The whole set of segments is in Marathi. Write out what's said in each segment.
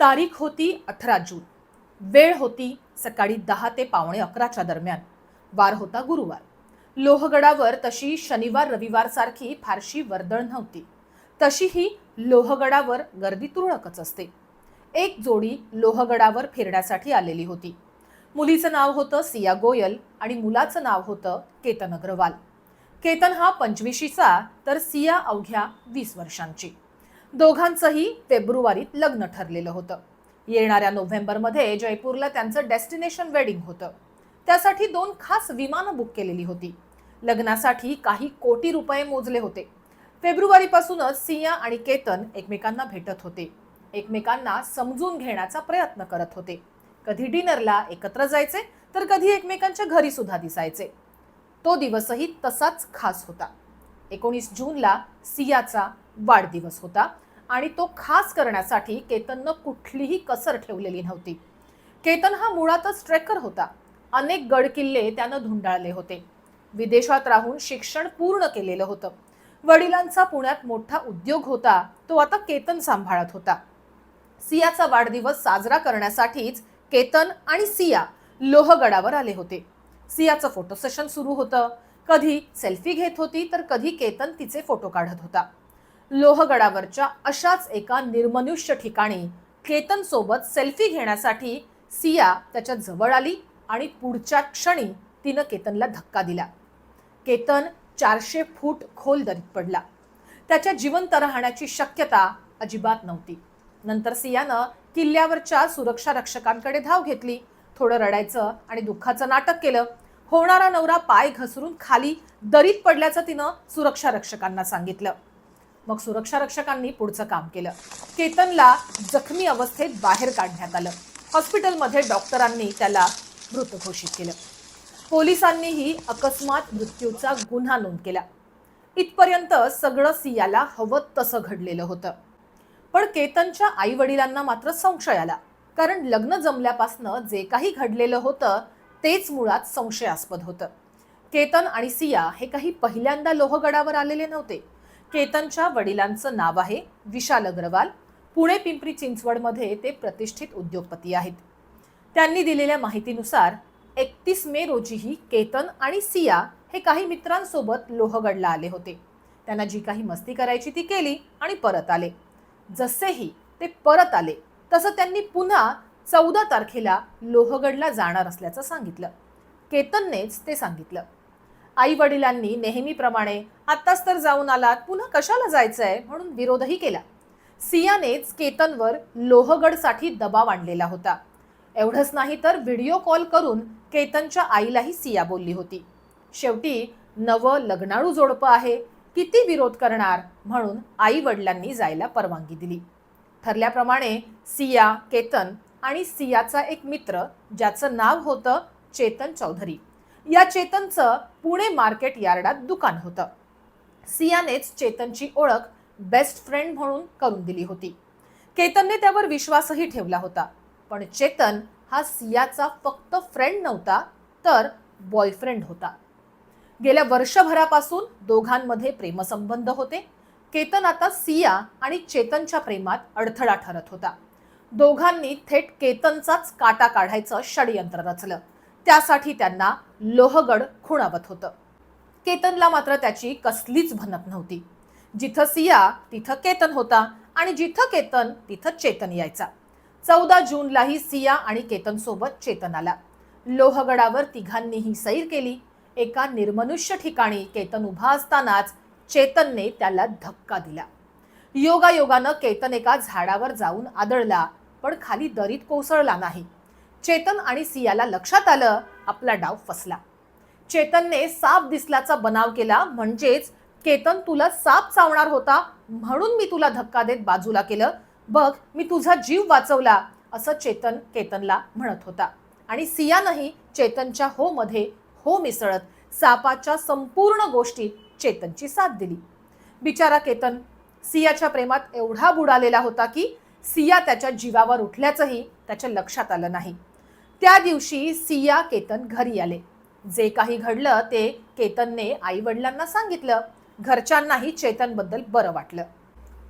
तारीख होती 18 जून. वेळ होती सकाळी 10 ते पावणे 11च्या दरम्यान. वार होता गुरुवार. लोहगडावर तशी शनिवार रविवार सारखी फारशी वर्दळ नव्हती. तशीही लोहगडावर गर्दी तुरळकच असते. एक जोडी लोहगडावर फिरण्यासाठी आलेली होती. मुलीचं नाव होतं सिया गोयल आणि मुलाचं नाव होतं केतन अग्रवाल. केतन हा 25शीचा तर सिया अवघ्या 20 वर्षांची. दोघांचंही फेब्रुवारीत लग्न ठरलेलं होतं. येणाऱ्या नोव्हेंबरमध्ये जयपूरला त्यांचं डेस्टिनेशन वेडिंग होतं. त्यासाठी 2 खास विमानं बुक केलेली होती. लग्नासाठी काही कोटी रुपये मोजले होते. फेब्रुवारीपासूनच सिया आणि केतन एकमेकांना भेटत होते. एकमेकांना समजून घेण्याचा प्रयत्न करत होते. कधी डिनरला एकत्र जायचे तर कधी एकमेकांच्या घरी सुद्धा दिसायचे. तो दिवसही तसाच खास होता. 19 जूनला सियाचा वाढदिवस होता आणि तो खास करण्यासाठी केतननं कुठलीही कसर ठेवलेली नव्हती. केतन हा मुळातच ट्रेकर होता. अनेक गड किल्ले त्यानं धुंडाळले होते. विदेशात राहून शिक्षण पूर्ण केलेलं होतं. वडिलांचा पुण्यात मोठा उद्योग होता, तो आता केतन सांभाळत होता. सियाचा वाढदिवस साजरा करण्यासाठीच केतन आणि सिया लोहगडावर आले होते. सियाचं फोटो सेशन सुरू होतं. कधी सेल्फी घेत होती तर कधी केतन तिचे फोटो काढत होता. लोहगडावरच्या अशाच एका निर्मनुष्य ठिकाणी केतन सोबत सेल्फी घेण्यासाठी सिया त्याच्या जवळ आली आणि पुढच्या क्षणी तिनं केतनला धक्का दिला. केतन 400 फूट खोल दरीत पडला. त्याच्या जिवंत राहण्याची शक्यता अजिबात नव्हती. नंतर सियानं किल्ल्यावरच्या सुरक्षा रक्षकांकडे धाव घेतली. थोडं रडायचं आणि दुःखाचं नाटक केलं. होणारा नवरा पाय घसरून खाली दरीत पडल्याचं तिनं सुरक्षा रक्षकांना सांगितलं. मग सुरक्षा रक्षकांनी पुढचं काम केलं. केतनला जखमी अवस्थेत बाहेर काढण्यात आलं. हॉस्पिटलमध्ये डॉक्टरांनी त्याला मृत घोषित केलं. पोलिसांनीही अकस्मात मृत्यूचा गुन्हा नोंद केला. इथपर्यंत सगळं सियाला हवं तसं घडलेलं होतं. पण केतनच्या आई वडिलांना मात्र संशय आला. कारण लग्न जमल्यापासनं जे काही घडलेलं होतं तेच मुळात संशयास्पद होतं. केतन आणि सिया हे काही पहिल्यांदा लोहगडावर आलेले नव्हते. केतनच्या वडिलांचं नाव आहे विशाल अग्रवाल. पुणे पिंपरी चिंचवडमध्ये ते प्रतिष्ठित उद्योगपती आहेत. त्यांनी दिलेल्या माहितीनुसार 31 मे रोजीही केतन आणि सिया हे काही मित्रांसोबत लोहगडला आले होते. त्यांना जी काही मस्ती करायची ती केली आणि परत आले. जसेही ते परत आले तसं त्यांनी पुन्हा 14 तारखेला लोहगडला जाणार असल्याचं सांगितलं. केतननेच ते सांगितलं. आई वडिलांनी नेहमीप्रमाणे आत्ताच तर जाऊन आलात, पुन्हा कशाला जायचंय म्हणून विरोधही केला. सियानेच केतनवर लोहगडसाठी दबाव आणलेला होता. एवढंच नाही तर व्हिडिओ कॉल करून केतनच्या आईलाही सिया बोलली होती. शेवटी नवं लग्नाळू जोडपं आहे, किती विरोध करणार म्हणून आई वडिलांनी जायला परवानगी दिली. ठरल्याप्रमाणे सिया, केतन आणि सियाचा एक मित्र ज्याचं नाव होतं चेतन चौधरी, या चेतनचं पुणे मार्केट यार्डात दुकान होतं. सियानेच चेतनची ओळख बेस्ट फ्रेंड म्हणून करून दिली होती. केतनने त्यावर विश्वासही ठेवला होता. पण चेतन हा सियाचा फक्त फ्रेंड नव्हता तर बॉयफ्रेंड होता. गेल्या वर्षभरापासून दोघांमध्ये प्रेमसंबंध होते. केतन आता सिया आणि चेतनच्या प्रेमात अडथळा ठरत होता. दोघांनी थेट केतनचाच काटा काढायचं षडयंत्र रचलं. त्यासाठी त्यांना लोहगड खुणावत होतं. केतनला मात्र त्याची कसलीच भनक नव्हती. जिथं सिया तिथं केतन होता आणि जिथं केतन तिथं चेतन यायचा. 14 जूनलाही सिया आणि केतन सोबत चेतन आला. लोहगडावर तिघांनीही सैर केली. एका निर्मनुष्य ठिकाणी केतन उभा असतानाच चेतनने त्याला धक्का दिला. योगायोगानं केतन एका झाडावर जाऊन आदळला, पण खाली दरीत कोसळला नाही. चेतन आणि सियाला लक्षात आलं आपला डाव फसला. चेतनने साप दिसल्याचा बनाव केला. म्हणजेच केतन तुला साप चावणार होता म्हणून मी तुला धक्का देत बाजूला केलं, बघ मी तुझा जीव वाचवला, असं चेतन केतनला म्हणत होता. आणि सियानंही चेतनच्या हो मध्ये हो मिसळत सापाच्या संपूर्ण गोष्टीत चेतनची साथ दिली. बिचारा केतन सियाच्या प्रेमात एवढा बुडालेला होता की सिया त्याच्या जीवावर उठल्याचंही त्याच्या लक्षात आलं नाही. त्या दिवशी सिया केतन घरी आले. जे काही घडलं ते केतनने आई वडिलांना सांगितलं. घरच्यांनाही चेतनबद्दल बरं वाटलं.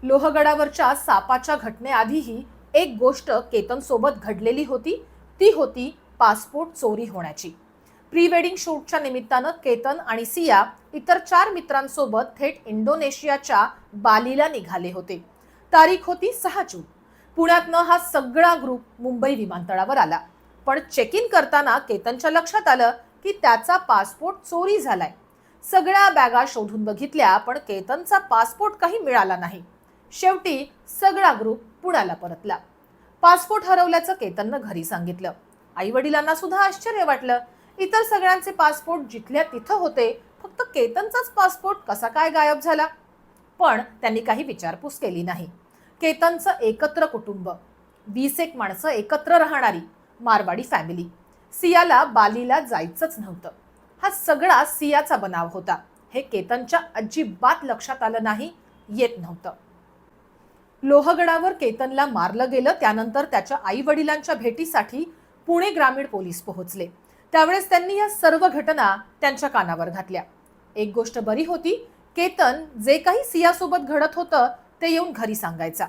लोहगडावरच्या सापाच्या घटनेआधीही एक गोष्ट केतन सोबत घडलेली होती, ती होती पासपोर्ट चोरी होण्याची. प्री वेडिंग शूटच्या निमित्तानं केतन आणि सिया इतर 4 मित्रांसोबत थेट इंडोनेशियाच्या बालीला निघाले होते. तारीख होती 6 जून. पुण्यातनं हा सगळा ग्रुप मुंबई विमानतळावर आला. पण चेक इन करताना केतनच्या लक्षात आलं की त्याचा पासपोर्ट चोरी झालाय. सगळ्या बॅगा शोधून बघितल्या, पण केतनचा पासपोर्ट काही मिळाला नाही. शेवटी सगळा ग्रुप पुण्याला परतला. पासपोर्ट हरवल्याचं केतननं घरी सांगितलं. आई वडिलांना सुद्धा आश्चर्य वाटलं. इतर सगळ्यांचे पासपोर्ट जिथल्या तिथं होते, फक्त केतनचाच पासपोर्ट कसा काय गायब झाला? पण त्यांनी काही विचारपूस केली नाही. केतनचं एकत्र कुटुंब, 20 माणसं एकत्र राहणारी मारवाडी फॅमिली. सियाला बालीला जायचंच नव्हतं. हा सगळा सियाचा बनाव होता. हे केतनच्या अजिबात लक्षात आलं नाही, येत नव्हतं. लोहगडावर केतनला मारलं गेलं त्यानंतर त्याच्या आई वडिलांच्या भेटीसाठी पुणे ग्रामीण पोलीस पोहोचले. त्यावेळेस त्यांनी या सर्व घटना त्यांच्या कानावर घातल्या. एक गोष्ट बरी होती, केतन जे काही सियासोबत घडत होतं ते येऊन घरी सांगायचा.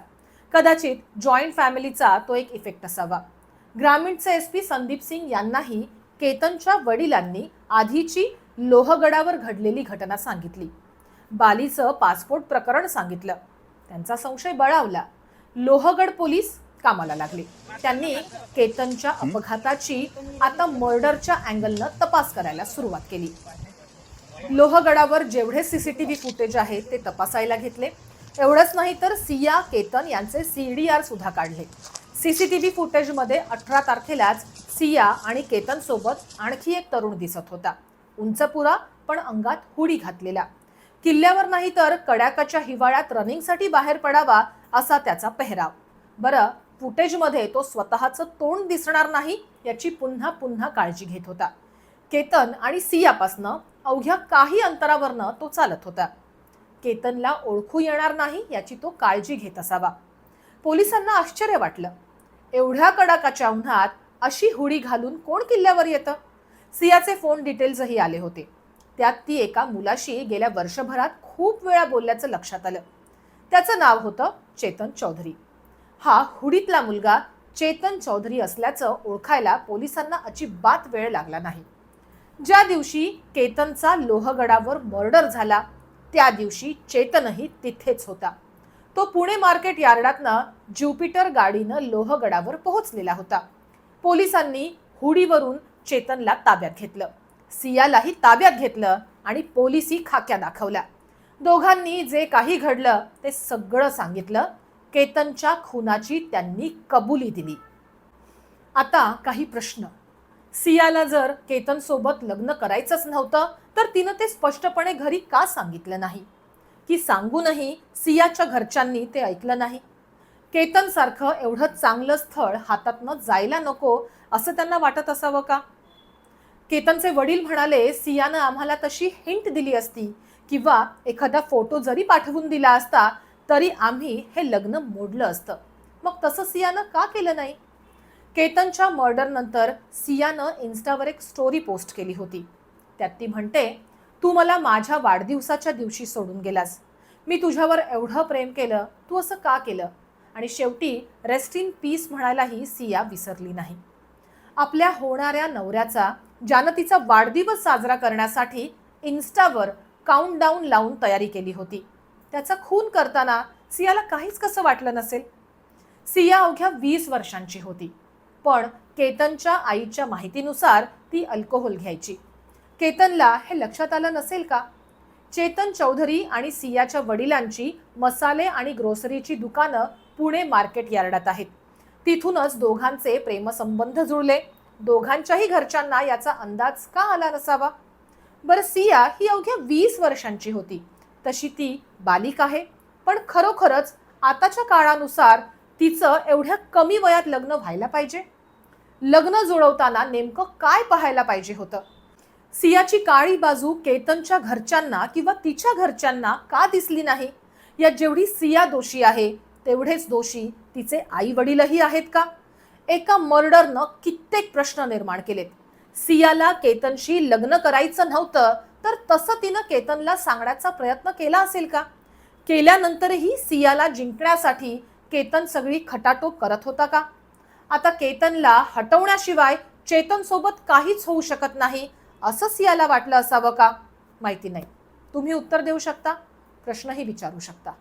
कदाचित जॉईंट फॅमिलीचा तो एक इफेक्ट असावा. ग्रामीणचे एसपी संदीप सिंग यांनाही केतनच्या वडिलांनी आधीची लोहगडावर घडलेली घटना सांगितली. बालीचं पासपोर्ट प्रकरण सांगितलं. त्यांचा संशय बळावला. लोहगड पोलीस कामाला लागले. त्यांनी केतनच्या अपघाताची आता मर्डरच्या अँगलनं तपास करायला सुरुवात केली. लोहगडावर जेवढे सीसीटीव्ही फुटेज आहेत ते तपासायला घेतले. एवढंच नाही तर सिया, केतन यांचे CDR सुद्धा काढले. सीसीटीव्ही फुटेजमध्ये 18 तारखेलाच सिया आणि केतन सोबत आणखी एक तरुण दिसत होता. उंचपुरा पण अंगात हुडी घातलेला. किल्ल्यावर नाही तर कडाक्याच्या हिवाळ्यात रनिंगसाठी बाहेर पडावा असा त्याचा पेहराव. बरं, फुटेजमध्ये तो स्वतःचं तोंड दिसणार नाही याची पुन्हा पुन्हा काळजी घेत होता. केतन आणि सियापासनं अवघ्या काही अंतरावरनं तो चालत होता. केतनला ओळखू येणार नाही याची तो काळजी घेत असावा. पोलिसांना आश्चर्य वाटलं. एवढ्या कडाकाच्या उन्हात अशी हुडी घालून कोण किल्ल्यावर येतं? सियाचे फोन डिटेल्सही आले होते. त्यात ती एका मुलाशी गेल्या वर्षभरात खूप वेळा बोलल्याचं लक्षात आलं. त्याचं नाव होतं चेतन चौधरी. हा हुडीतला मुलगा चेतन चौधरी असल्याचं ओळखायला पोलिसांना अजिबात वेळ लागला नाही. ज्या दिवशी केतनचा लोहगडावर मर्डर झाला त्या दिवशी चेतनही तिथेच होता. तो पुणे मार्केट यार्डातनं ज्युपिटर गाडीनं लोहगडावर पोहोचलेला होता. पोलिसांनी हुडीवरून चेतनला ताब्यात घेतलं. सियालाही ताब्यात घेतलं आणि पोलिसी खाक्या दाखवल्या. दोघांनी जे काही घडलं ते सगळं सांगितलं. केतनच्या खुनाची त्यांनी कबुली दिली. आता काही प्रश्न. सियाला जर केतन सोबत लग्न करायचंच नव्हतं तर तिनं ते स्पष्टपणे घरी का सांगितलं नाही? की सांगूनही सियाच्या घरच्यांनी ते ऐकलं नाही? केतन सारखं एवढं चांगलं स्थळ हातातनं जायला नको असं त्यांना वाटत असावं का? केतनचे वडील म्हणाले, सियानं आम्हाला तशी हिंट दिली असती किंवा एखादा फोटो जरी पाठवून दिला असता तरी आम्ही हे लग्न मोडलं असतं. मग तसं सियानं का केलं नाही? केतनच्या मर्डर नंतर सियानं इन्स्टावर एक स्टोरी पोस्ट केली होती. त्यात ती म्हणते, तू मला माझ्या वाढदिवसाच्या दिवशी सोडून गेलास. मी तुझ्यावर एवढं प्रेम केलं, तू असं का केलं? आणि शेवटी रेस्ट इन पीस म्हणायलाही सिया विसरली नाही. आपल्या होणाऱ्या नवऱ्याचा, ज्यानं तिचा वाढदिवस साजरा करण्यासाठी इन्स्टावर काउंटडाऊन लावून तयारी केली होती, त्याचा खून करताना सियाला काहीच कसं वाटलं नसेल? सिया अवघ्या 20 वर्षांची होती. पण केतनच्या आईच्या माहितीनुसार ती अल्कोहोल घ्यायची. केतनला हे लक्षात आलं नसेल का? चेतन चौधरी आणि सियाच्या वडिलांची मसाले आणि ग्रोसरीची दुकानं पुणे मार्केट यार्डात आहेत. तिथूनच दोघांचे प्रेमसंबंध जुळले. दोघांच्याही घरच्यांना याचा अंदाज का आला नसावा? बरं, सिया ही अवघ्या 20 वर्षांची होती, तशी ती बालिक आहे. पण खरोखरच आताच्या काळानुसार तिचं एवढ्या कमी वयात लग्न व्हायला पाहिजे? लग्न जुळवताना नेमकं काय पाहायला पाहिजे होतं? सियाची काळी बाजू केतनच्या घरच्यांना किंवा तिच्या घरच्यांना का दिसली नाही? यात जेवढी सिया दोषी आहे तेवढेच दोषी तिचे आई वडीलही आहेत का? एका मर्डरनं कित्येक प्रश्न निर्माण केलेत. सियाला केतनशी लग्न करायचं नव्हतं तर तसं तिनं केतनला सांगण्याचा प्रयत्न केला असेल का? केल्यानंतरही सियाला जिंकण्यासाठी केतन सगळी खटाटोप करत होता का? आता केतनला हटवण्याशिवाय चेतन सोबत काहीच होऊ शकत नाही असं सियाला वाटलं असावं का? माहिती नाही. तुम्ही उत्तर देऊ शकता, प्रश्नही विचारू शकता.